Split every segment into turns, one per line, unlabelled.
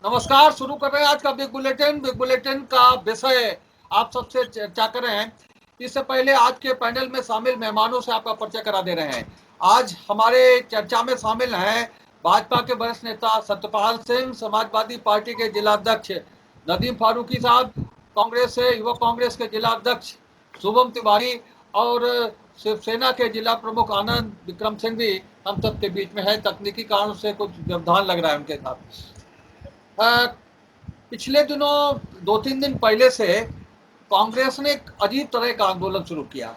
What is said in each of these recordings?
नमस्कार, शुरू कर रहे हैं आज का बिग बुलेटिन। बिग बुलेटिन का विषय आप सबसे चर्चा कर रहे हैं। इससे पहले आज के पैनल में शामिल मेहमानों से आपका परिचय करा दे रहे हैं। आज हमारे चर्चा में शामिल हैं भाजपा के वरिष्ठ नेता सत्यपाल सिंह, समाजवादी पार्टी के जिला अध्यक्ष नदीम फारूकी साहब, कांग्रेस से युवक कांग्रेस के जिला अध्यक्ष शुभम तिवारी और शिवसेना के जिला प्रमुख आनंद विक्रम सिंह भी हम सबके बीच में है। तकनीकी कारणों से कुछ व्यवधान लग रहा है उनके साथ। पिछले दिनों 2-3 दिन पहले से कांग्रेस ने एक अजीब तरह का आंदोलन शुरू किया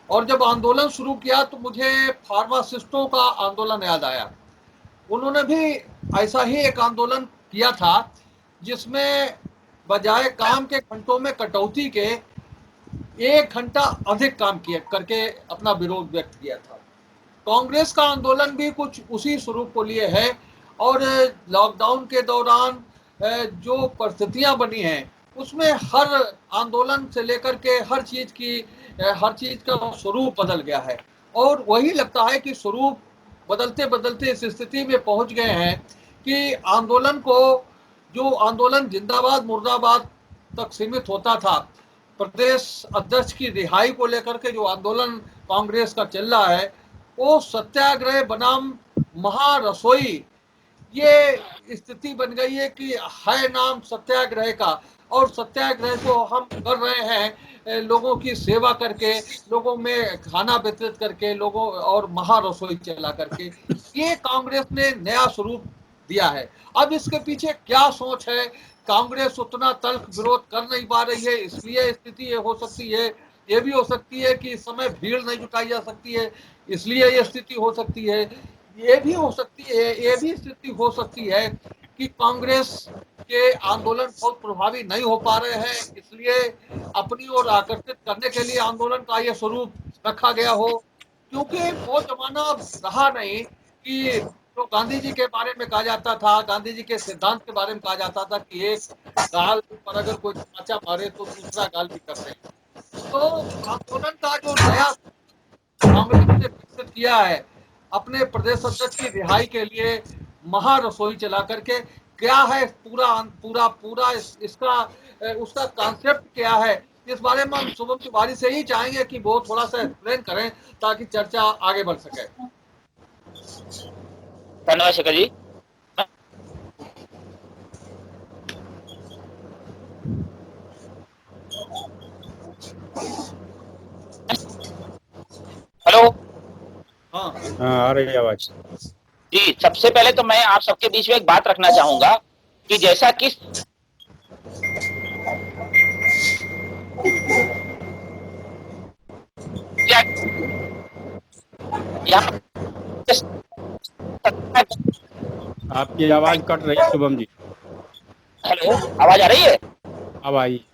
और जब आंदोलन शुरू किया तो मुझे फार्मासिस्टों का आंदोलन याद आया। उन्होंने भी ऐसा ही एक आंदोलन किया था जिसमें बजाय काम के घंटों में कटौती के 1 घंटा अधिक काम किया करके अपना विरोध व्यक्त किया था। कांग्रेस का आंदोलन भी कुछ उसी स्वरूप को लिए है और लॉकडाउन के दौरान जो परिस्थितियां बनी हैं उसमें हर आंदोलन से लेकर के हर चीज का स्वरूप बदल गया है और वही लगता है कि स्वरूप बदलते बदलते इस स्थिति में पहुंच गए हैं कि जो आंदोलन जिंदाबाद मुर्दाबाद तक सीमित होता था, प्रदेश अध्यक्ष की रिहाई को लेकर के जो आंदोलन कांग्रेस का चल रहा है वो सत्याग्रह बनाम महारसोई, ये स्थिति बन गई है कि है नाम सत्याग्रह का और सत्याग्रह को हम कर रहे हैं लोगों की सेवा करके, लोगों में खाना वितरित करके, लोगों और महारसोई चला करके। ये कांग्रेस ने नया स्वरूप दिया है। अब इसके पीछे क्या सोच है? कांग्रेस उतना तल्ख विरोध कर नहीं पा रही है, इसलिए स्थिति ये हो सकती है। ये भी हो सकती है कि इस समय भीड़ नहीं जुटाई जा सकती है, इसलिए ये स्थिति हो सकती है। ये भी हो सकती है, ये भी स्थिति हो सकती है कि कांग्रेस के आंदोलन बहुत प्रभावी नहीं हो पा रहे हैं, इसलिए अपनी ओर आकर्षित करने के लिए आंदोलन का ये स्वरूप रखा गया हो। क्योंकि वो जमाना रहा नहीं कि तो गांधी जी के बारे में कहा जाता था, गांधी जी के सिद्धांत के बारे में कहा जाता था कि एक गाल पर अगर कोई तमाचा मारे तो दूसरा गाल भी कर दें। तो आंदोलन का जो नया कांग्रेस ने विकसित किया है अपने प्रदेश अध्यक्ष की रिहाई के लिए महारसोई चला करके, क्या है पूरा पूरा पूरा इसका उसका कॉन्सेप्ट क्या है, इस बारे में हम शुभम तिवारी से ही चाहेंगे कि वो थोड़ा सा एक्सप्लेन करें ताकि चर्चा आगे बढ़ सके।
धन्यवाद शेखर जी। हेलो।
हाँ
आ रही है आवाज
जी, सबसे पहले तो मैं आप सबके बीच में एक बात रखना चाहूंगा कि जैसा कि यहाँ
आपकी आवाज कट रही है शुभम जी।
हेलो, आवाज आ रही है?
अब आई।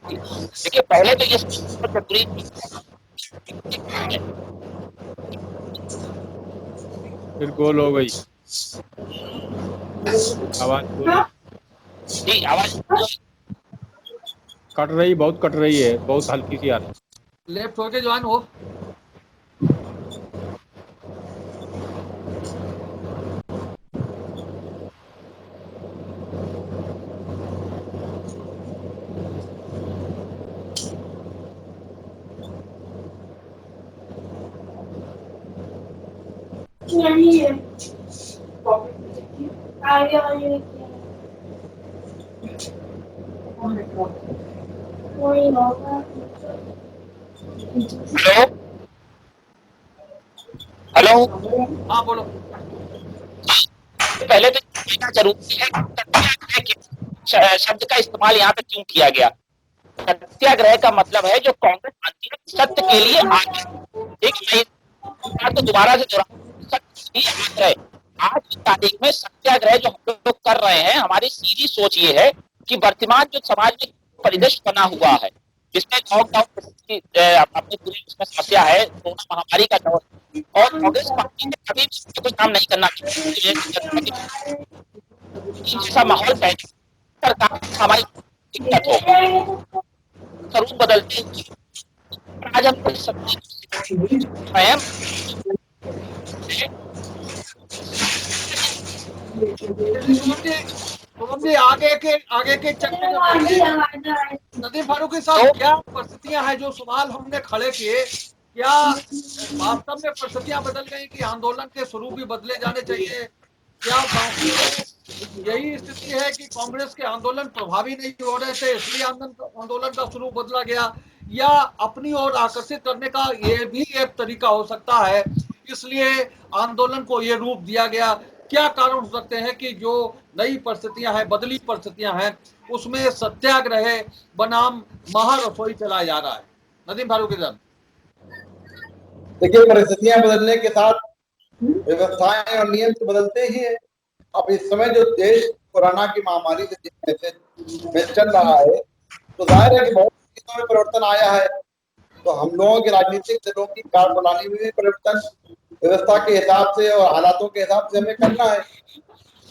देखिए, पहले तो ये जरूरी
फिर गोल हो गई आवाज गोल
जी, आवाज
कट रही, बहुत कट रही है, बहुत हल्की सी आ रही है।
लेफ्ट होके ज्वाइन हो।
Hello hello.
हाँ बोलो।
पहले तो कहना जरूरी है कि शब्द का इस्तेमाल यहाँ पे क्यों किया गया। सत्याग्रह का मतलब है जो कांग्रेस मानती है सत्य के लिए आगे एक नई बात तो दोबारा से दोहरा, सत्य के लिए आग्रह। आज की तारीख में सत्याग्रह जो हम लोग कर रहे हैं, हमारी सीधी सोच ये है कि वर्तमान जो समाज में परिदृश्य बना हुआ है, जिसमें लॉकडाउन अपनी पूरी उसमें समस्या है, कोरोना महामारी का दौर, और कांग्रेस पार्टी ने कभी भी कोई काम नहीं करना चाहिए जैसा माहौल पैदा सरकार हमारी दिक्कत हो स्वरूप बदलते आज हम स्वयं
शुभम जी आगे के चक्कर में बढ़िए। नदीम फारूकी साहब, क्या परिस्थितियां हैं जो सवाल हमने खड़े किए, क्या वास्तव में परिस्थितियां बदल गई कि आंदोलन के स्वरूप भी बदले जाने चाहिए? क्या वास्तव में यही स्थिति है कि कांग्रेस के आंदोलन प्रभावी नहीं हो रहे थे इसलिए आंदोलन का स्वरूप बदला गया, या अपनी ओर आकर्षित करने का ये भी एक तरीका हो सकता है इसलिए आंदोलन को ये रूप दिया गया? क्या कारण हो सकते हैं कि जो नई परिस्थितियां हैं, बदली परिस्थितियां हैं, उसमें सत्याग्रह बनाम महारसोई चलाया जा रहा है? नदीम फारूकी साहब।
देखिए, परिस्थितियां बदलने के साथ व्यवस्थाएं और नियम तो बदलते ही है। अब इस समय जो देश कोरोना की महामारी से चल रहा है, तो जाहिर है कि बहुत चीजों में परिवर्तन आया है। तो हम लोगों के राजनीतिक दलों की कार्यप्रणाली में भी परिवर्तन व्यवस्था के हिसाब से और हालातों के हिसाब से हमें करना है।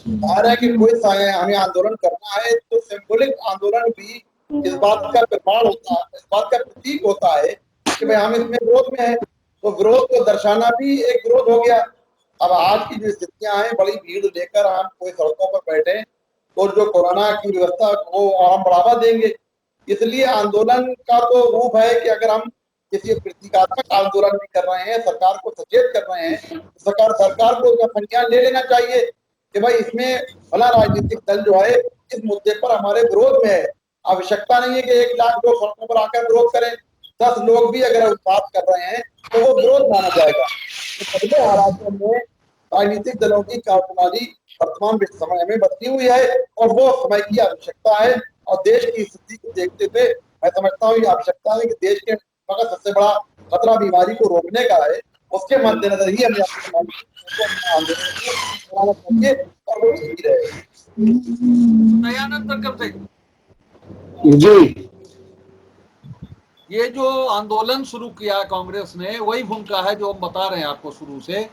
जाहिर है कि कोई हमें आंदोलन करना है तो सिंबॉलिक आंदोलन भी इस बात का प्रमाण होता है, इस बात का प्रतीक होता है कि भाई हम इसमें विरोध में है, तो विरोध को दर्शाना भी एक विरोध हो गया। अब आज की जो स्थितियां हैं, बड़ी भीड़ लेकर हम कोई सड़कों पर बैठे और जो कोरोना की व्यवस्था को हम बढ़ावा देंगे, इसलिए आंदोलन का तो रूप है कि अगर हम किसी प्रतीकात्मक आंदोलन भी कर रहे हैं, सरकार को सचेत कर रहे हैं, तो सरकार को संज्ञान ले लेना चाहिए कि भाई इसमें भला राजनीतिक दल जो है इस मुद्दे पर हमारे विरोध में है। आवश्यकता नहीं है कि 1 लाख लोग सड़कों पर आकर विरोध करें, 10 लोग भी अगर उत्पाद कर रहे हैं तो वो विरोध माना जाएगा। तो पहले हालातों में राजनीतिक दलों की कार्यप्रणाली वर्तमान समय में बदली हुई है और वो समय की आवश्यकता है। और देश की स्थिति को देखते हुए मैं समझता हूँ ये आवश्यकता है कि देश के मगर सबसे बड़ा खतरा बीमारी को रोकने का है, उसके मद्देनजर ही हमें आंदोलन और वो सही रहे।
दयानंद
जी,
ये जो आंदोलन शुरू किया कांग्रेस ने, वही भूमिका है जो हम बता रहे हैं आपको शुरू से।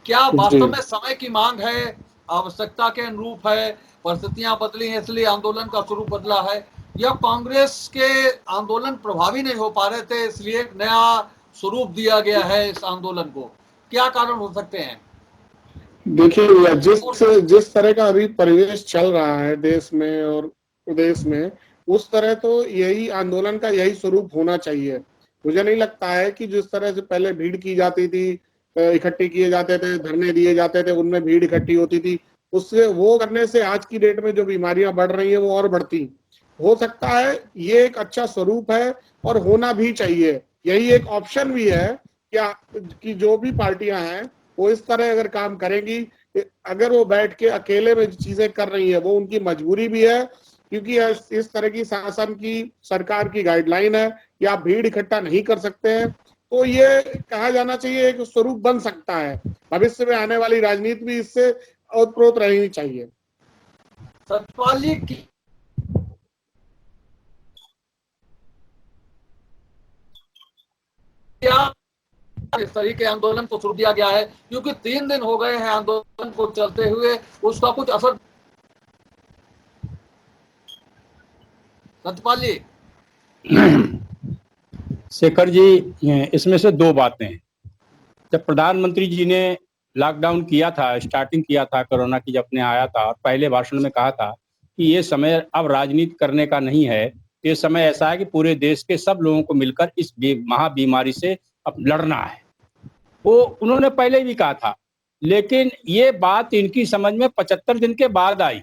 क्या वास्तव में समय की मांग है, आवश्यकता के अनुरूप है, परिस्थितियां बदली हैं इसलिए आंदोलन का स्वरूप बदला है, या कांग्रेस के आंदोलन प्रभावी नहीं हो पा रहे थे इसलिए नया स्वरूप दिया गया है इस आंदोलन को? क्या कारण हो सकते हैं?
देखिए, जिस तरह का अभी परिवेश चल रहा है देश में और प्रदेश में, उस तरह तो यही आंदोलन का यही स्वरूप होना चाहिए। मुझे नहीं लगता है कि जिस तरह से पहले भीड़ की जाती थी, इकट्ठी किए जाते थे, धरने दिए जाते थे, उनमें भीड़ इकट्ठी होती थी, उससे वो करने से आज की डेट में जो बीमारियां बढ़ रही हैं वो और बढ़ती। हो सकता है ये एक अच्छा स्वरूप है और होना भी चाहिए। यही एक ऑप्शन भी है क्या कि जो भी पार्टियां हैं वो इस तरह अगर काम करेंगी, अगर वो बैठ के अकेले में चीजें कर रही है, वो उनकी मजबूरी भी है क्योंकि इस तरह की शासन की सरकार की गाइडलाइन है कि आप भीड़ इकट्ठा नहीं कर सकते हैं। तो ये कहा जाना चाहिए एक स्वरूप बन सकता है। भविष्य में आने वाली राजनीति भी इससे ओतप्रोत रहनी चाहिए।
सतपाल जी, क्या इस तरीके आंदोलन को शुरू किया गया है, क्योंकि 3 दिन हो गए हैं आंदोलन को चलते हुए, उसका कुछ असर? सतपाल जी।
शेखर जी, इसमें से 2 बातें हैं। जब प्रधानमंत्री जी ने लॉकडाउन किया था, स्टार्टिंग किया था कोरोना की, जब ने आया था, पहले भाषण में कहा था कि ये समय अब राजनीति करने का नहीं है, ये समय ऐसा है कि पूरे देश के सब लोगों को मिलकर इस महाबीमारी से अब लड़ना है। वो उन्होंने पहले भी कहा था, लेकिन ये बात इनकी समझ में 75 दिन के बाद आई,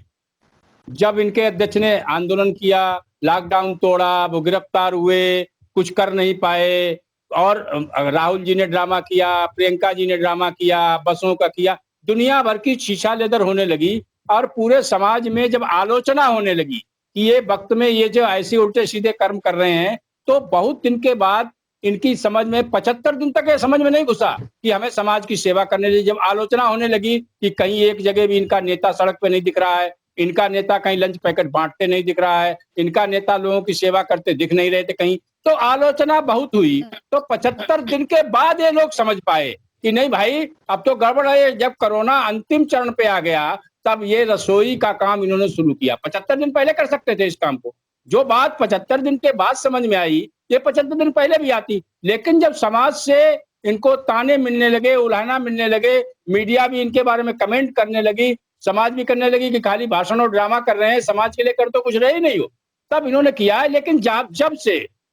जब इनके अध्यक्ष ने आंदोलन किया, लॉकडाउन तोड़ा, वो गिरफ्तार हुए, कुछ कर नहीं पाए, और राहुल जी ने ड्रामा किया, प्रियंका जी ने ड्रामा किया, बसों का किया, दुनिया भर की शीशा लेदर होने लगी और पूरे समाज में जब आलोचना होने लगी कि ये वक्त में ये जो ऐसे उल्टे सीधे कर्म कर रहे हैं, तो बहुत दिन के बाद इनकी समझ में 75 दिन तक ये समझ में नहीं घुसा कि हमें समाज की सेवा करने लगी। जब आलोचना होने लगी कि कहीं एक जगह भी इनका नेता सड़क पे नहीं दिख रहा है, इनका नेता कहीं लंच पैकेट बांटते नहीं दिख रहा है, इनका नेता लोगों की सेवा करते दिख नहीं रहे थे कहीं, तो आलोचना बहुत हुई। तो 75 दिन के बाद ये लोग समझ पाए कि नहीं भाई, अब तो गड़बड़ है। जब कोरोना अंतिम चरण पे आ गया, तब ये रसोई का काम इन्होंने शुरू किया। 75 दिन पहले कर सकते थे इस काम को। जो बात 75 दिन के बाद समझ में आई, ये 75 दिन पहले भी आती। लेकिन जब समाज से इनको ताने मिलने लगे, उल्हाना मिलने लगे, मीडिया भी इनके बारे में कमेंट करने लगी, समाज भी करने लगी कि खाली भाषण और ड्रामा कर रहे हैं, समाज के लिए कर तो कुछ रहे ही नहीं हो। तब इन्होंने किया है, लेकिन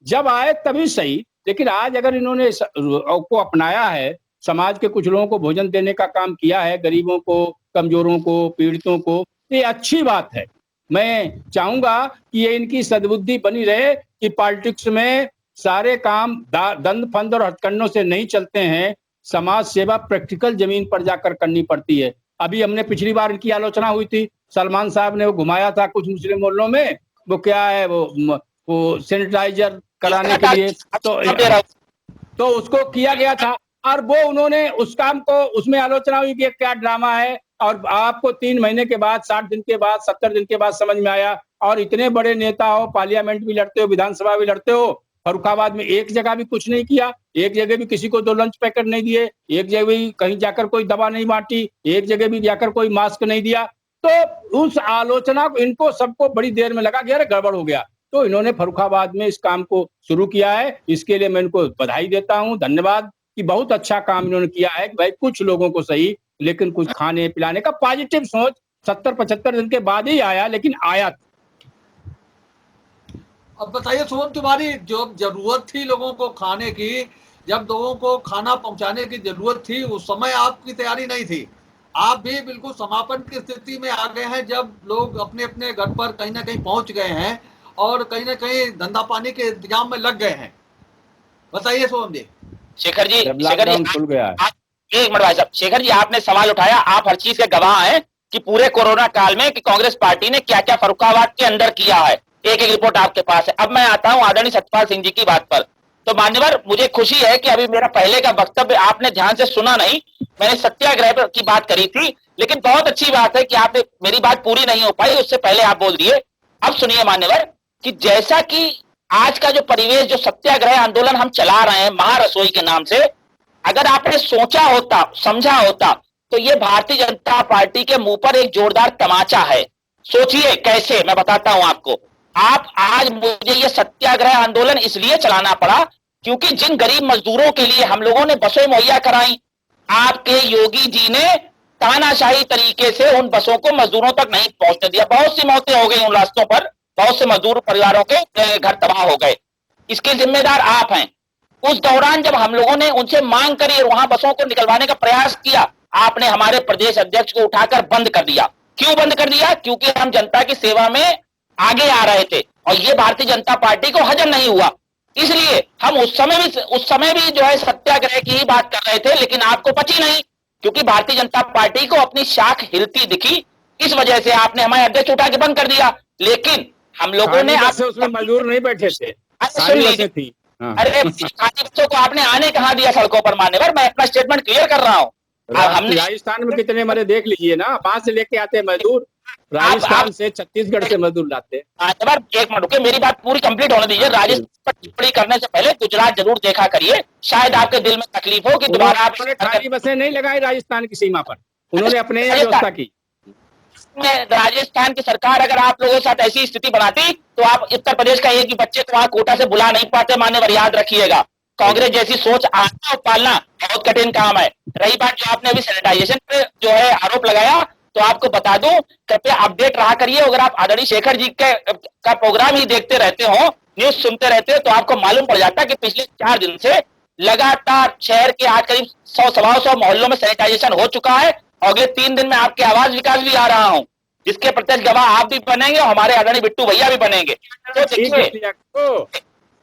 जब आए तभी सही। लेकिन आज अगर इन्होंने को अपनाया है, समाज के कुछ लोगों को भोजन देने का काम किया है, गरीबों को, कमजोरों को, पीड़ितों को, ये अच्छी बात है। मैं चाहूंगा कि ये इनकी सद्बुद्धि बनी रहे कि पॉलिटिक्स में सारे काम दंड फंद और हथकंडों से नहीं चलते हैं। समाज सेवा प्रैक्टिकल जमीन पर जाकर करनी पड़ती है। अभी हमने पिछली बार इनकी आलोचना हुई थी, सलमान साहब ने वो घुमाया था कुछ मुस्लिम मोहल्लों में, वो क्या है वो सैनिटाइजर कराने के लिए, तो उसको किया गया था और वो उन्होंने उस काम को, उसमें आलोचना हुई कि क्या ड्रामा है। और आपको 3 महीने के बाद, 60 दिन के बाद, 70 दिन के बाद समझ में आया। और इतने बड़े नेता हो, पार्लियामेंट भी लड़ते हो, विधानसभा भी लड़ते हो, फर्रुखाबाद में एक जगह भी कुछ नहीं किया, एक जगह भी किसी को 2 लंच पैकेट नहीं दिए, एक जगह भी कहीं जाकर कोई दवा नहीं बांटी, एक जगह भी जाकर कोई मास्क नहीं दिया। तो उस आलोचना को इनको सबको बड़ी देर में लगा कि अरे गड़बड़ हो गया, तो इन्होंने फर्रुखाबाद में इस काम को शुरू किया है। इसके लिए मैं इनको बधाई देता हूं, धन्यवाद, कि बहुत अच्छा काम इन्होंने किया है। भाई कुछ लोगों को सही, लेकिन कुछ खाने पिलाने का पॉजिटिव सोच 70-75 दिन के बाद ही आया, लेकिन आया।
अब बताइए सुमन, तुम्हारी जो जरूरत थी लोगों को खाने की, जब लोगों को खाना पहुंचाने की जरूरत थी, उस समय आपकी तैयारी नहीं थी। आप भी बिल्कुल समापन की स्थिति में आ गए हैं, जब लोग अपने अपने घर पर कहीं ना कहीं पहुंच गए हैं और कहीं ना कहीं धंधा पानी के इंतजाम में लग गए हैं। बताइए सोहन जी।
शेखर जी,
खुल गया है।
एक मिनट भाई साहब, शेखर जी आपने सवाल उठाया, आप हर चीज के गवाह हैं कि पूरे कोरोना काल में कि कांग्रेस पार्टी ने क्या क्या फर्रुखाबाद के अंदर किया है। एक एक रिपोर्ट आपके पास है। अब मैं आता हूं आदरणीय सतपाल सिंह जी की बात पर। तो मान्यवर, मुझे खुशी है कि अभी मेरा पहले का वक्तव्य आपने ध्यान से सुना नहीं, मैंने सत्याग्रह की बात करी थी, लेकिन बहुत अच्छी बात है कि आपने, मेरी बात पूरी नहीं हो पाई, उससे पहले आप बोल दिए। अब सुनिए मान्यवर, कि जैसा कि आज का जो परिवेश, जो सत्याग्रह आंदोलन हम चला रहे हैं महारसोई के नाम से, अगर आपने सोचा होता, समझा होता, तो ये भारतीय जनता पार्टी के मुंह पर एक जोरदार तमाचा है। सोचिए कैसे, मैं बताता हूं आपको। आप आज, मुझे ये सत्याग्रह आंदोलन इसलिए चलाना पड़ा क्योंकि जिन गरीब मजदूरों के लिए हम लोगों ने बसें मुहैया कराई, आपके योगी जी ने तानाशाही तरीके से उन बसों को मजदूरों तक नहीं पहुंचने दिया। बहुत सी मौतें हो गई उन रास्तों पर, बहुत से मजदूर परिवारों के घर तबाह हो गए। इसके जिम्मेदार आप हैं। उस दौरान जब हम लोगों ने उनसे मांग करी और वहां बसों को निकलवाने का प्रयास किया, आपने हमारे प्रदेश अध्यक्ष को उठाकर बंद कर दिया। क्यों बंद कर दिया? क्योंकि हम जनता की सेवा में आगे आ रहे थे और ये भारतीय जनता पार्टी को हजम नहीं हुआ। इसलिए हम उस समय भी जो है सत्याग्रह की ही बात कर रहे थे, लेकिन आपको पची नहीं, क्योंकि भारतीय जनता पार्टी को अपनी शाख हिलती दिखी, इस वजह से आपने हमारे अध्यक्ष उठा के बंद कर दिया। लेकिन हम लोगों ने,
उसमें मजदूर नहीं बैठे थे,
सुन लीजिए। अरे बच्चों को आपने आने कहाँ दिया सड़कों पर मान्यवर? मैं अपना स्टेटमेंट क्लियर कर रहा हूँ।
हमने राजस्थान में कितने मरे देख लीजिए ना, वहां से लेके आते मजदूर, राजस्थान से, छत्तीसगढ़ से मजदूर लाते।
एक मिनट रुके, मेरी बात पूरी कंप्लीट होने दीजिए। राजस्थान पर टिप्पणी करने से पहले गुजरात जरूर देखा करिए, शायद आपके दिल में तकलीफ हो कि दोबारा आप
खाली बसें नहीं लगाई राजस्थान की सीमा पर, उन्होंने अपने यहाँ व्यवस्था की।
राजस्थान की सरकार अगर आप लोगों के साथ ऐसी स्थिति बनाती तो आप उत्तर प्रदेश का एक भी बच्चे को वहां कोटा से बुला नहीं पाते मान्यवर, याद रखिएगा। कांग्रेस जैसी सोच आना और पालना बहुत कठिन काम है। रही बात जो आपने अभी सैनिटाइजेशन पे जो है आरोप लगाया, तो आपको बता दूं, कृपया अपडेट रहा करिए। अगर आप आदरणीय शेखर जी का प्रोग्राम ही देखते रहते हो, न्यूज सुनते रहते हो, तो आपको मालूम पड़ जाता है कि पिछले 4 दिन से लगातार शहर के आज करीब 100-125 मोहल्लों में सैनिटाइजेशन हो चुका है। अगले 3 दिन में आपके आवाज विकास भी आ रहा हूं, जिसके प्रत्यक्ष गवाह आप भी बनेंगे और हमारे आदरणीय बिट्टू भैया भी बनेंगे। तो देखिए,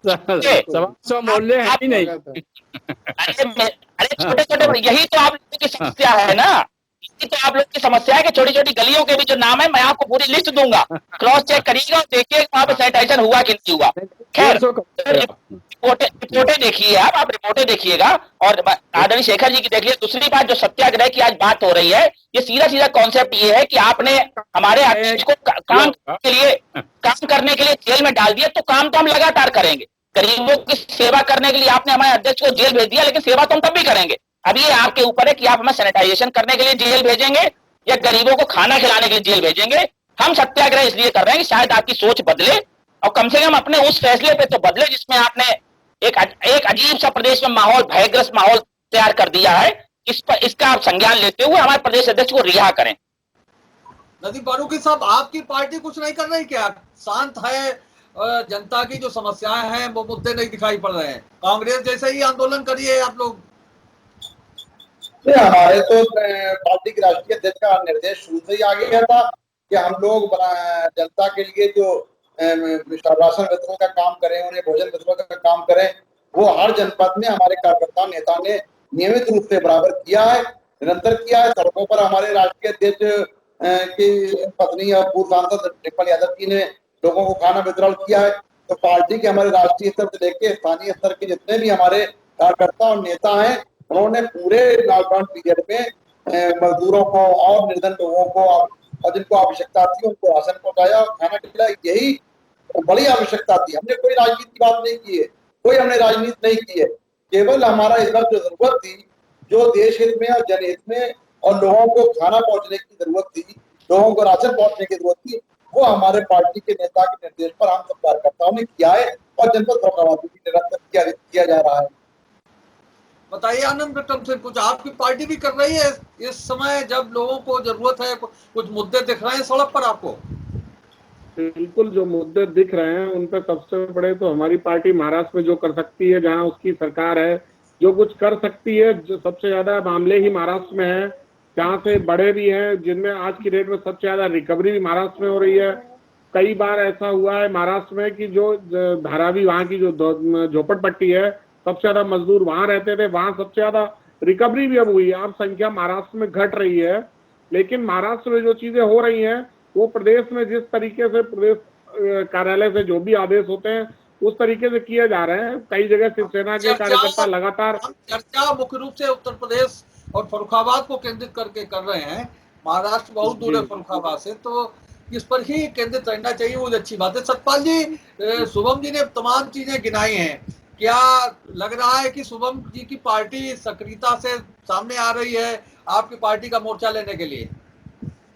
100 मोहल्ले हैं ही नहीं।
अरे छोटे छोटे, यही तो आप लोगों की समस्या है ना, यही तो आप लोग की समस्या है कि छोटी छोटी गलियों के भी जो नाम है, मैं आपको पूरी लिस्ट दूंगा, क्रॉस चेक करिएगा और देखिए वहां पे सैनिटाइजेशन हुआ कि नहीं हुआ। खैर, रिपोर्टें देखिए, आप रिपोर्टें देखिएगा और आदरणीय शेखर जी की देख लीजिए। दूसरी बात, जो सत्याग्रह की आज बात हो रही है, ये सीधा कॉन्सेप्ट ये है कि आपने हमारे अध्यक्ष को काम करने के लिए जेल में डाल दिया, तो काम तो हम लगातार करेंगे। गरीबों की सेवा करने के लिए आपने हमारे अध्यक्ष को जेल भेज दिया, लेकिन सेवा तो हम तब भी करेंगे। अब ये आपके ऊपर है कि आप हमें सैनिटाइजेशन करने के लिए जेल भेजेंगे या गरीबों को खाना खिलाने के लिए जेल भेजेंगे। हम सत्याग्रह इसलिए कर रहे हैं कि शायद आपकी सोच बदले और कम से कम अपने उस फैसले पे तो बदले जिसमें आपने एक अजीब सा प्रदेश में माहौल, भयग्रस्त माहौल तैयार कर दिया है। इसका आप संज्ञान लेते हुए हमारे प्रदेश अध्यक्ष को रिहा करें।
नदीम फारूकी साहब, आपकी पार्टी कुछ नहीं कर रही क्या? शांत है, जनता की जो समस्याएं हैं वो मुद्दे नहीं दिखाई पड़ रहे हैं। कांग्रेस जैसे ही आंदोलन करिए आप लोग।
हमारे तो पार्टी के राष्ट्रीय अध्यक्ष का निर्देश शुरू से ही आ गया था कि हम लोग जनता के लिए जो राशन वितरण का काम करें, उन्हें भोजन वितरण का काम करें, वो हर जनपद में हमारे कार्यकर्ता नेता ने नियमित रूप से बराबर किया है, निरंतर किया है। सड़कों पर हमारे राष्ट्रीय अध्यक्ष की पत्नी और पूर्व सांसद डिम्पल यादव जी ने लोगों को खाना वितरण किया है। तो पार्टी के हमारे राष्ट्रीय स्तर से लेकर स्थानीय स्तर के जितने भी हमारे कार्यकर्ता और नेता हैं, उन्होंने पूरे लॉकडाउन पीरियड में मजदूरों को और निर्धन लोगों को और जिनको आवश्यकता थी उनको राशन पहुंचाया और खाना खिलाया। यही बड़ी आवश्यकता थी। हमने कोई राजनीति की बात नहीं की है, कोई हमने राजनीति नहीं की है। केवल हमारा इस वक्त जो जरूरत थी, जो देश हित में और जनहित में और लोगों को खाना पहुंचने की जरूरत थी, लोगों को राशन पहुंचने की जरूरत थी, वो हमारे पार्टी के नेता के निर्देश पर हम सब कार्यकर्ताओं ने किया है और जनपद फरुखाबाद में निरंतर किया जा रहा है।
बताइए आनंद विक्रम सिंह, कुछ आपकी पार्टी भी कर रही है इस समय जब लोगों को जरूरत है? कुछ मुद्दे दिख रहे हैं सड़क पर आपको?
बिल्कुल, जो मुद्दे दिख रहे हैं उन पर सबसे बड़े तो हमारी पार्टी महाराष्ट्र में जो कर सकती है, जहां उसकी सरकार है, जो कुछ कर सकती है, जो सबसे ज्यादा मामले ही महाराष्ट्र में है, जहां से बड़े भी हैं, जिनमें आज की डेट में सबसे ज्यादा रिकवरी भी महाराष्ट्र में हो रही है। कई बार ऐसा हुआ है महाराष्ट्र में कि जो धारावी वहाँ की जो झोपड़पट्टी है, सबसे ज्यादा मजदूर वहां रहते थे, वहां सबसे ज्यादा रिकवरी भी अब हुई है। अब संख्या महाराष्ट्र में घट रही है, लेकिन महाराष्ट्र में जो चीजें हो रही हैं वो प्रदेश में जिस तरीके से प्रदेश कार्यालय से जो भी आदेश होते हैं उस तरीके से किए जा रहे हैं। कई जगह शिवसेना के कार्यकर्ता लगातार
चर्चा मुख्य रूप से उत्तर प्रदेश और फरुखाबाद को केंद्रित करके कर रहे हैं। महाराष्ट्र बहुत दूर है फरुखाबाद से, तो इस पर ही केंद्रित रहना चाहिए, वो अच्छी बात है। सतपाल जी, शुभम जी ने तमाम चीजें गिनाई हैं, क्या लग रहा है कि शुभम जी की पार्टी सक्रियता से सामने आ रही है आपकी पार्टी का मोर्चा लेने के लिए?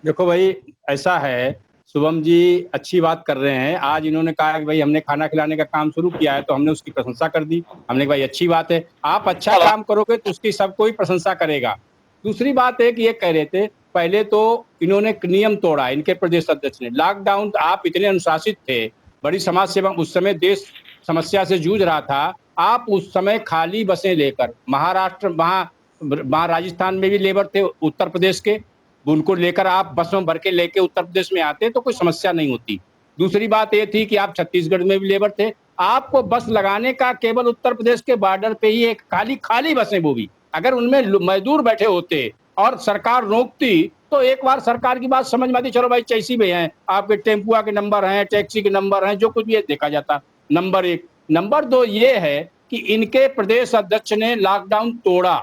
देखो भाई, ऐसा है, शुभम जी अच्छी बात कर रहे हैं। आज इन्होंने कहा कि भाई हमने खाना खिलाने का काम शुरू किया है, तो हमने उसकी प्रशंसा कर दी। हमने कहा भाई अच्छी बात है, आप अच्छा काम करोगे तो उसकी सब कोई प्रशंसा करेगा। दूसरी बात है कि ये कह रहे थे, पहले तो इन्होंने नियम तोड़ा, इनके प्रदेश अध्यक्ष ने। लॉकडाउन आप इतने अनुशासित थे, बड़ी समाज सेवा, उस समय देश समस्या से जूझ रहा था, आप उस समय खाली बसें लेकर महाराष्ट्र, वहाँ राजस्थान में भी लेबर थे उत्तर प्रदेश के, उनको लेकर आप बसों भर के लेके उत्तर प्रदेश में आते तो कोई समस्या नहीं होती। दूसरी बात ये थी कि आप छत्तीसगढ़ में भी लेबर थे, आपको बस लगाने का केवल उत्तर प्रदेश के बॉर्डर पे ही एक खाली बसें, वो भी अगर उनमें मजदूर बैठे होते और सरकार रोकती तो एक बार सरकार की बात समझ में आती, चलो भाई चैसी भी हैं, आपके टेम्पुआ के नंबर हैं, टैक्सी के नंबर हैं, जो कुछ भी देखा जाता। नंबर एक। नंबर दो ये है कि इनके प्रदेश अध्यक्ष ने लॉकडाउन तोड़ा।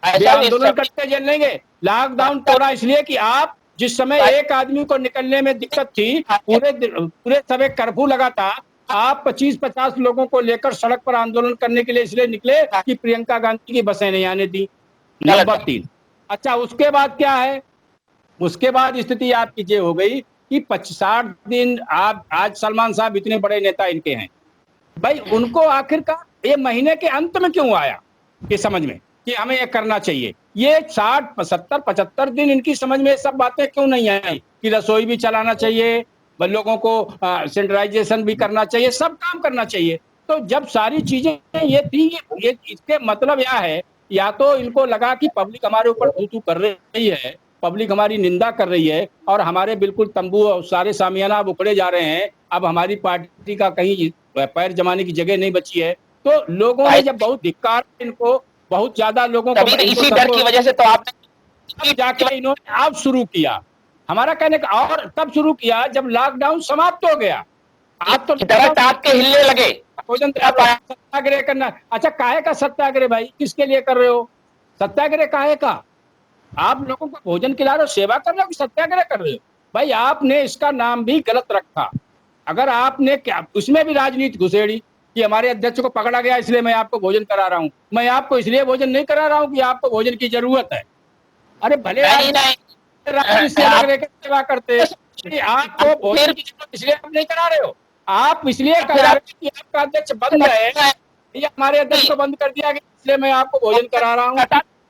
आंदोलन करते चलेंगे, लॉकडाउन तोड़ा इसलिए कि आप जिस समय एक आदमी को निकलने में दिक्कत थी, पूरे समय कर्फ्यू लगा था, आप 25-50 लोगों को लेकर सड़क पर आंदोलन करने के लिए इसलिए निकले कि प्रियंका गांधी की बसें नहीं आने दी। नंबर 3। अच्छा, उसके बाद क्या है? उसके बाद स्थिति आपकी ये हो गई कि 60 दिन आप, आज सलमान साहब इतने बड़े नेता इनके हैं भाई, उनको आखिरकार ये महीने के अंत में क्यों आया ये समझ में कि हमें ये करना चाहिए? ये 60, 70, 75 दिन इनकी समझ में सब बातें क्यों नहीं आई कि रसोई भी चलाना चाहिए, लोगों को सैनिटाइजेशन भी करना चाहिए, सब काम करना चाहिए। तो जब सारी चीजें ये थी, ये इसके मतलब यह है, या तो इनको लगा कि पब्लिक हमारे ऊपर थू कर रही है, पब्लिक हमारी निंदा कर रही है और हमारे बिल्कुल तंबू और सारे सामियाना अब उखड़े जा रहे हैं, अब हमारी पार्टी का कहीं पैर जमाने की जगह नहीं बची है। तो लोगों ने जब बहुत धिक्कार, इनको बहुत ज्यादा लोगों को
इसी डर की वजह से तो आपने
जाके इन्होंने अब शुरू किया, हमारा कहने का, और तब शुरू किया जब लॉकडाउन समाप्त हो गया। आप तो
आपके हिलने लगे,
भोजन सत्याग्रह करना। अच्छा, काहे का सत्याग्रह भाई, किसके लिए कर रहे हो सत्याग्रह? काहे का? आप लोगों को भोजन खिला रहे हो, सेवा कर रहे हो कि सत्याग्रह कर रहे हो? भाई आपने इसका नाम भी गलत रखा। अगर आपने क्या उसमें भी राजनीति घुसेड़ी कि हमारे अध्यक्ष को पकड़ा गया इसलिए मैं आपको भोजन करा रहा हूं, मैं आपको इसलिए भोजन नहीं करा रहा हूं कि आपको भोजन की जरूरत है। अरे भले सेवा करते, आपको भोजन की जरूरत इसलिए आप नहीं करा रहे हो, आप इसलिए करा रहे हो कि आपका अध्यक्ष बंद है, ये हमारे अध्यक्ष को बंद कर दिया गया इसलिए मैं आपको भोजन करा रहा हूँ।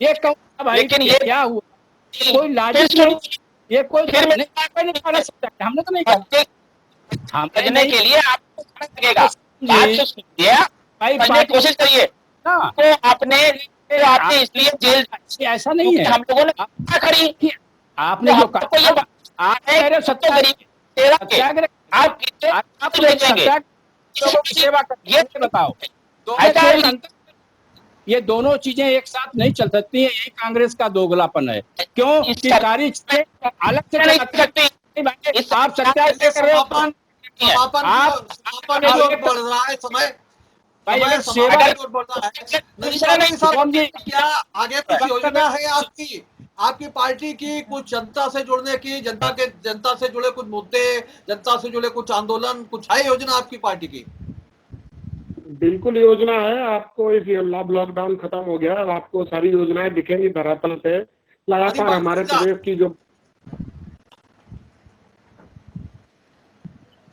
ये कहूँ भाई, लेकिन ये क्या हुआ? कोई लॉजिक नहीं, ये कोई
फिर
नहीं बना सकता, हमने तो नहीं कहा। हमने
समझने
नहीं
के लिए आपको समय लगेगा।
जी
बात को सुनिए,
भाई,
समझने की कोशिश करिए।
ना
तो आपने इसलिए जेल
ऐसा नहीं
क्योंकि
है।
हम लोगों ने
आप-
खड़ी।
कि
तो
आपने जो
आपको ये
कहा, आप कह रहे हो
तो गरीब सेवा के
सत्याग्रह,
आप कितने
आप
ले जाएंगे?
सत्याग्रह लोगों की सेवा करते
ये
हैं, ये बताओ। दोनों
ऐसा
में एक अंतर, ये दोनों चीजें एक साथ नहीं चल सकती है। यही कांग्रेस का दोगलापन है। क्यों
इस
कि सारी चीजें अलग से
नहीं
चलाती
सकते।
है। भाई,
इस
आप
चलिए
सत्याग्रह कर रहे हो,
समापन समापन की
आप
समापन की ओर
आप
बढ़ रहा है समय।
भाई
समय
अगर सेवा
समापन की ओर बढ़ रहा है। नदीम फारूकी साहब,
शुभम जी,
क्या आगे कुछ योजना है आपकी, आपकी पार्टी की, कुछ जनता से जुड़ने की, जनता से जुड़े कुछ मुद्दे, जनता से जुड़े कुछ आंदोलन, कुछ है योजना आपकी पार्टी की?
बिल्कुल योजना है। आपको इस लॉकडाउन खत्म हो गया, अब आपको सारी योजनाएं दिखेंगी धरातल पे।
नदीम
लगातार हमारे
फारूकी साहब,
प्रदेश की जो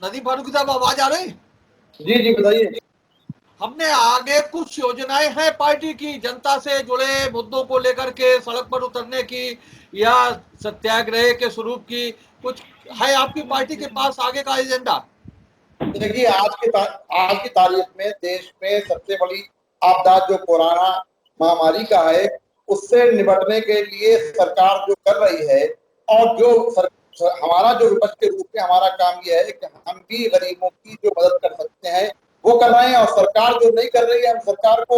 नदीम फारूकी साहब आवाज आ रही?
जी जी बताइए।
हमने आगे कुछ योजनाएं हैं पार्टी की, जनता से जुड़े मुद्दों को लेकर के सड़क पर उतरने की या सत्याग्रह के स्वरूप की, कुछ है आपकी पार्टी के पास आगे का एजेंडा?
देखिए आज की तारीख में देश में सबसे बड़ी आपदा जो कोरोना महामारी का है, उससे निपटने के लिए सरकार जो कर रही है, और जो हमारा जो विपक्ष के रूप में हमारा काम यह है कि हम भी गरीबों की जो मदद कर सकते हैं वो कर रहे हैं, और सरकार जो नहीं कर रही है हम सरकार को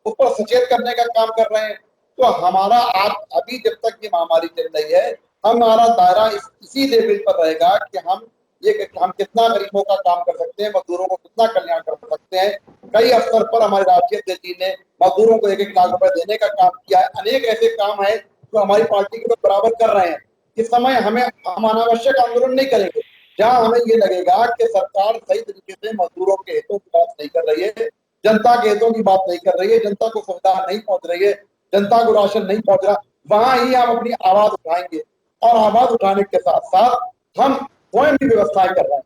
उस पर सचेत करने का काम कर रहे हैं। तो हमारा आज अभी जब तक ये महामारी चल रही है, हमारा दायरा इसी लेवल पर रहेगा कि हम कितना गरीबों का काम कर सकते हैं, मजदूरों को कितना कल्याण कर सकते हैं। कई अवसर पर हमारे राष्ट्रीय अध्यक्ष जी ने मजदूरों को 1-1 लाख रुपए देने का काम किया है। अनेक ऐसे काम है जो हमारी पार्टी के लोग बराबर कर रहे हैं। इस समय हम अनावश्यक आंदोलन नहीं करेंगे। जहां हमें ये लगेगा कि सरकार सही तरीके से मजदूरों के हितों की बात नहीं कर रही है, जनता के हितों की बात नहीं कर रही है, जनता को सुविधा नहीं पहुंच रही है, जनता को राशन नहीं पहुंच रहा, वहां ही हम अपनी आवाज उठाएंगे। और आवाज उठाने के साथ साथ हम स्वयं भी व्यवस्थाएं कर रहे हैं।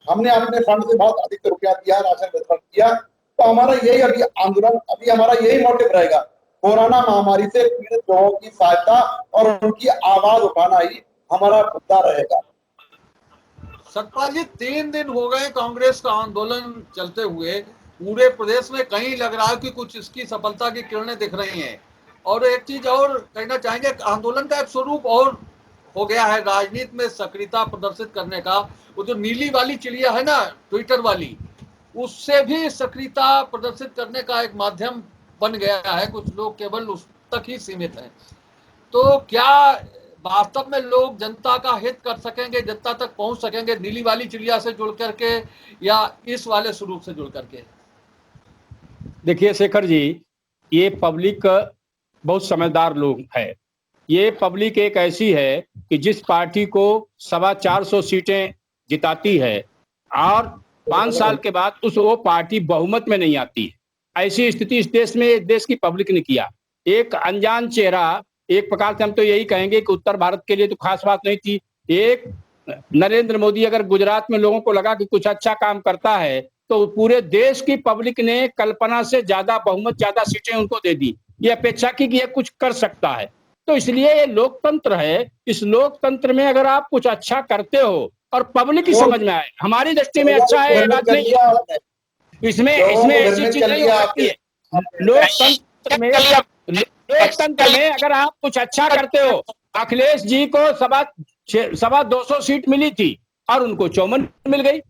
हमने अपने फंड से बहुत अधिक रुपया दिया, राशन वितरण किया। तो हमारा यही अभी हमारा यही मोटिव रहेगा, कोरोना महामारी से पीड़ित लोगों की सहायता और उनकी आवाज उठाना ही हमारा मुद्दा रहेगा।
सतपाल जी, 3 दिन हो गए कांग्रेस का आंदोलन चलते हुए, पूरे प्रदेश में कहीं लग रहा है कि कुछ इसकी सफलता की किरणें दिख रही हैं। और एक चीज और कहना चाहेंगे, आंदोलन का एक स्वरूप और हो गया है राजनीति में सक्रियता प्रदर्शित करने का। वो जो नीली वाली चिड़िया है ना, ट्विटर वाली, उससे भी सक्रियता प्रदर्शित करने का एक माध्यम बन गया है। कुछ लोग केवल उस तक ही सीमित हैं। तो क्या वास्तव में लोग जनता का हित कर सकेंगे, जनता तक पहुंच सकेंगे नीली वाली चिड़िया से जुड़ करके, या इस वाले स्वरूप से जुड़ करके?
देखिए शेखर जी, ये पब्लिक बहुत समझदार लोग है। ये पब्लिक एक ऐसी है कि जिस पार्टी को 425 सीटें जिताती है और 5 साल के बाद वो पार्टी बहुमत में नहीं आती है, ऐसी स्थिति इस देश की पब्लिक ने किया। एक अनजान चेहरा, एक प्रकार से हम तो यही कहेंगे कि उत्तर भारत के लिए तो खास बात नहीं थी। एक नरेंद्र मोदी अगर गुजरात में लोगों को लगा कि कुछ अच्छा काम करता है, तो पूरे देश की पब्लिक ने कल्पना से ज्यादा बहुमत, ज्यादा सीटें उनको दे दी, ये अपेक्षा की कि ये कुछ कर सकता है। तो इसलिए ये लोकतंत्र है। इस लोकतंत्र में अगर आप कुछ अच्छा करते हो और पब्लिक की समझ में आए, हमारी दृष्टि में अच्छा है ये बात नहीं है, इसमें ऐसी चीज नहीं हो सकती है। लोकतंत्र में अगर आप कुछ अच्छा करते हो, अखिलेश जी को 225 सीट मिली थी और उनको 54 मिल गई।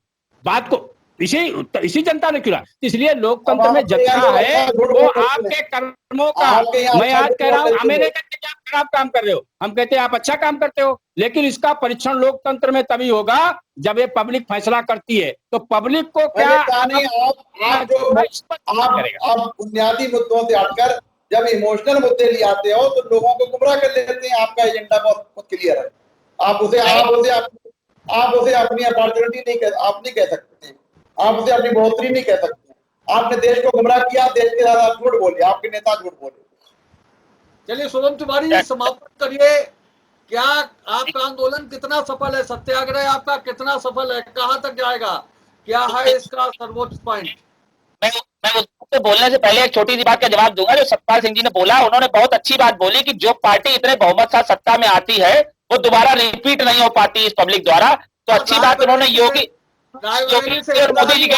बात को इसी जनता ने चुना। इसलिए लोकतंत्र में जनता है वो आपके कर्मों का। मैं आज कह रहा हूं, हमें नहीं कहते कि आप खराब काम कर रहे हो, हम कहते हैं आप अच्छा काम करते हो, लेकिन इसका परीक्षण लोकतंत्र में तभी होगा जब ये पब्लिक फैसला करती है। तो पब्लिक को क्या
आप बुनियादी मुद्दों से हटकर जब इमोशनल मुद्दे ले आते हो तो लोगों को गुमराह कर लेते हैं। आपका एजेंडा बहुत क्लियर है। आप उसे अपनी अपॉर्चुनिटी नहीं कह सकते, आप उसे अपनी बढ़ोतरी नहीं कह सकते। आपने देश को गुमराह किया, देश के साथ आप झूठ बोले, आपके नेता झूठ बोले।
चलिए शुभम तिवारी जी, समापन करिए। क्या आपका आंदोलन कितना सफल है? सत्याग्रह आपका कितना सफल है? कहां तक जाएगा? क्या है इसका सर्वोच्च पॉइंट?
मैं उसको बोलने से पहले एक छोटी सी बात का जवाब दूंगा। जो सतपाल सिंह जी ने बोला, उन्होंने बहुत अच्छी बात बोली कि जो पार्टी इतने बहुमत साथ सत्ता में आती है वो दोबारा रिपीट नहीं हो पाती इस पब्लिक द्वारा। तो अच्छी बात उन्होंने योगी और मोदी जी के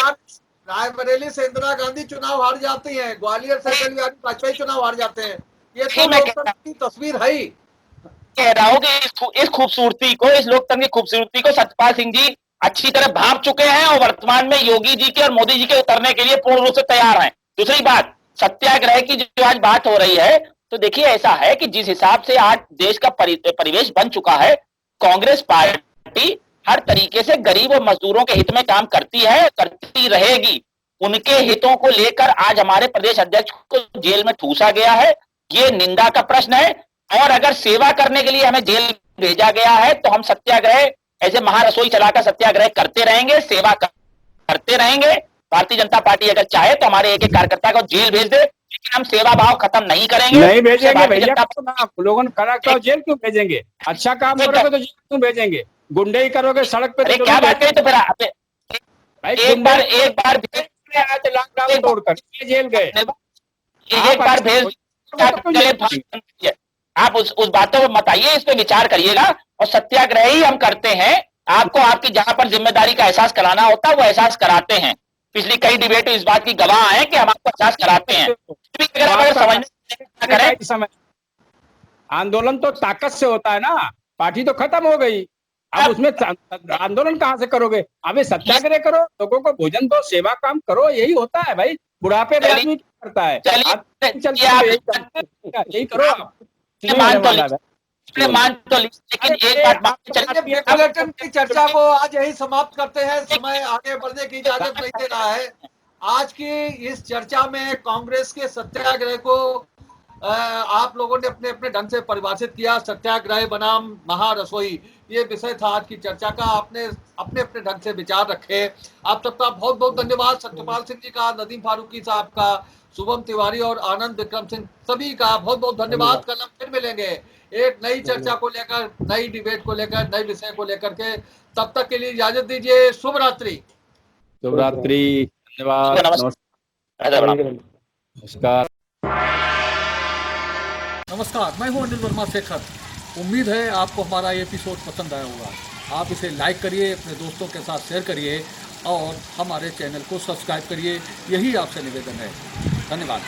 रायबरेली से इंदिरा गांधी चुनाव हार जाती है, ग्वालियर से अटल बिहारी वाजपेयी चुनाव हार जाते हैं। ये तो
मैं
लोकतंत्र की तस्वीर है ही।
कह रहा हूँ कि इस खूबसूरती को, इस लोकतंत्र की खूबसूरती को सत्यपाल सिंह जी अच्छी तरह भांप चुके हैं और वर्तमान में योगी जी के और मोदी जी के उतरने के लिए पूर्ण रूप से तैयार हैं। दूसरी बात, सत्याग्रह की जो आज बात हो रही है, तो देखिए ऐसा है कि जिस हिसाब से आज देश का परिवेश बन चुका है, कांग्रेस पार्टी हर तरीके से गरीब और मजदूरों के हित में काम करती है, करती रहेगी। उनके हितों को लेकर आज हमारे प्रदेश अध्यक्ष को जेल में ठूसा गया है, ये निंदा का प्रश्न है। और अगर सेवा करने के लिए हमें जेल भेजा गया है तो हम सत्याग्रह ऐसे महारसोई चलाकर सत्याग्रह करते रहेंगे, सेवा करते रहेंगे। भारतीय जनता पार्टी अगर चाहे तो हमारे एक एक कार्यकर्ता को जेल भेज दे, लेकिन हम सेवा भाव खत्म नहीं करेंगे।
नहीं भेजेंगे भैया, लोगों ने खड़ा करो, जेल क्यों भेजेंगे? अच्छा काम करोगे तो जेल क्यों भेजेंगे? गुंडे करोगे सड़क पे तो
क्या बात कही? तो फिर एक बार
लॉकडाउन तोड़कर जेल गए,
एक बार भेज, आप उस बातों को मत आइए, इस पे विचार करिएगा और सत्याग्रह ही हम करते हैं। आपको आपकी जहां पर जिम्मेदारी का एहसास कराना होता है वो एहसास कराते हैं। पिछली कई डिबेट इस बात की गवाह है कि हम आपको एहसास कराते हैं। अगर समझने
आंदोलन तो ताकत से होता है ना, पार्टी तो खत्म हो गई, अब उसमें आंदोलन कहां से करोगे? अबे सत्याग्रह करो, लोगों को भोजन दो, सेवा काम करो, यही होता है भाई। बुढ़ापे में आदमी क्या करता है? यही करो आप।
मान तो लेकिन एक बात
की चर्चा को आज यही समाप्त करते हैं, समय आगे बढ़ने की इजाजत नहीं दे रहा है। आज की इस चर्चा में कांग्रेस के सत्याग्रह को आप लोगों ने अपने अपने ढंग से परिभाषित किया। सत्याग्रह बनाम महारसोई, ये विषय था आज की चर्चा का। आपने अपने अपने ढंग से विचार रखे। आप सबका बहुत बहुत धन्यवाद। सत्यपाल सिंह जी का, नदीम फारूकी साहब का, शुभम तिवारी और आनंद विक्रम सिंह, सभी का बहुत बहुत धन्यवाद। कल हम फिर मिलेंगे एक नई चर्चा को लेकर, नई डिबेट को लेकर, नए विषय को लेकर के। तब तक के लिए इजाजत दीजिए। शुभ रात्रि।
शुभ रात्रि, धन्यवाद, नमस्कार।
नमस्कार, मैं हूं अनिल वर्मा शेखर। उम्मीद है आपको हमारा ये एपिसोड पसंद आया होगा। आप इसे लाइक करिए, अपने दोस्तों के साथ शेयर करिए और हमारे चैनल को सब्सक्राइब करिए। यही आपसे निवेदन है। धन्यवाद।